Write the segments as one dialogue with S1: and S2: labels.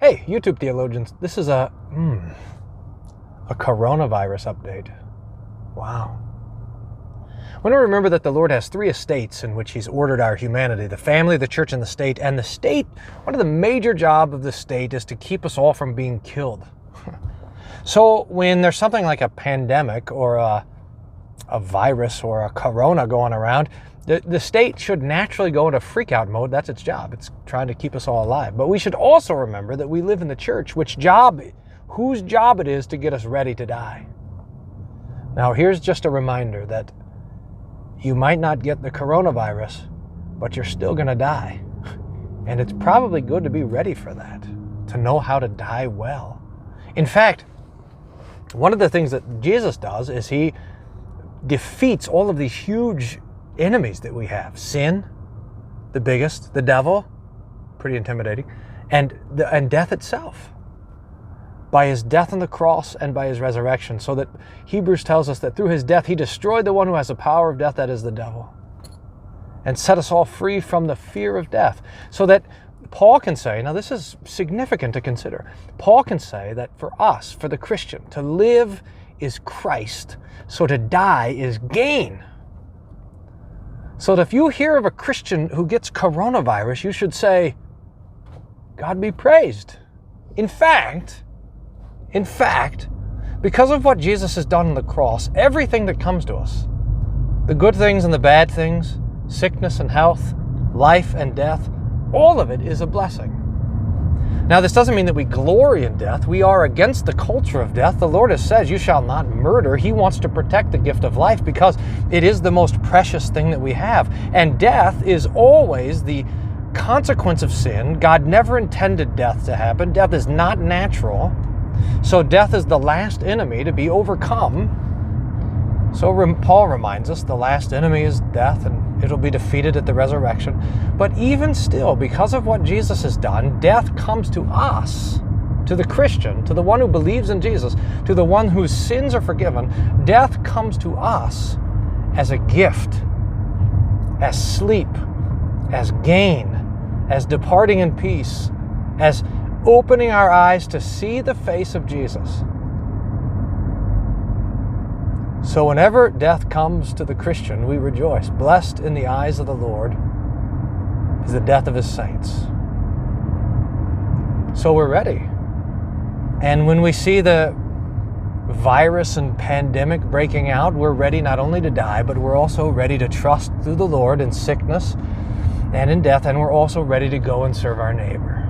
S1: Hey, YouTube theologians, this is a coronavirus update. Wow. We want to remember that the Lord has three estates in which He's ordered our humanity: the family, the church, and the state. And the state, one of the major jobs of the state is to keep us all from being killed. So when there's something like a pandemic or a virus or a corona going around, the state should naturally go into freak-out mode. That's its job. It's trying to keep us all alive. But we should also remember that we live in the church, whose job it is to get us ready to die. Now, here's just a reminder that you might not get the coronavirus, but you're still going to die. And it's probably good to be ready for that, to know how to die well. In fact, one of the things that Jesus does is He defeats all of these huge enemies that we have. Sin, the biggest, the devil, pretty intimidating, and death itself, by His death on the cross and by His resurrection. So that Hebrews tells us that through His death He destroyed the one who has the power of death, that is the devil, and set us all free from the fear of death. So that Paul can say, now this is significant to consider, Paul can say that for us, for the Christian, to live is Christ, so to die is gain. So that if you hear of a Christian who gets coronavirus, you should say, God be praised. In fact, because of what Jesus has done on the cross, everything that comes to us, the good things and the bad things, sickness and health, life and death, all of it is a blessing. Now, this doesn't mean that we glory in death. We are against the culture of death. The Lord has said, you shall not murder. He wants to protect the gift of life because it is the most precious thing that we have. And death is always the consequence of sin. God never intended death to happen. Death is not natural. So death is the last enemy to be overcome. So Paul reminds us the last enemy is death, and it'll be defeated at the resurrection. But even still, because of what Jesus has done, death comes to us, to the Christian, to the one who believes in Jesus, to the one whose sins are forgiven. Death comes to us as a gift, as sleep, as gain, as departing in peace, as opening our eyes to see the face of Jesus. So whenever death comes to the Christian, we rejoice. Blessed in the eyes of the Lord is the death of His saints. So we're ready. And when we see the virus and pandemic breaking out, we're ready not only to die, but we're also ready to trust through the Lord in sickness and in death, and we're also ready to go and serve our neighbor.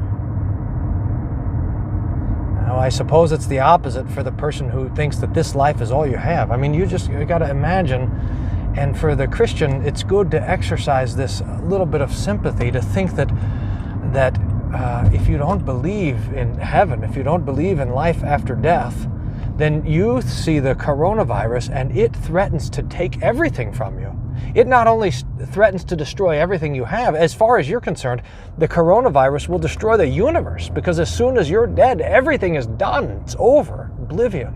S1: Now, I suppose it's the opposite for the person who thinks that this life is all you have. I mean, you got to imagine, and for the Christian, it's good to exercise this little bit of sympathy, to think that if you don't believe in heaven, if you don't believe in life after death, then you see the coronavirus and it threatens to take everything from you. It not only threatens to destroy everything you have, as far as you're concerned, the coronavirus will destroy the universe, because as soon as you're dead, everything is done. It's over. Oblivion.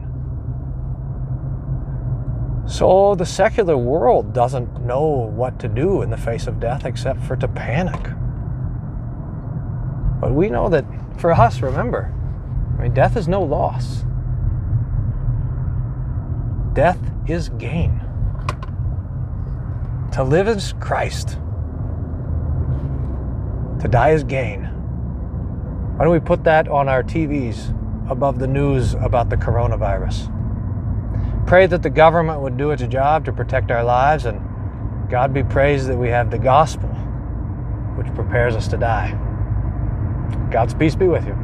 S1: So the secular world doesn't know what to do in the face of death except for to panic. But we know that for us, remember, death is no loss. Death is gain. To live is Christ. To die is gain. Why don't we put that on our TVs above the news about the coronavirus? Pray that the government would do its job to protect our lives, and God be praised that we have the gospel, which prepares us to die. God's peace be with you.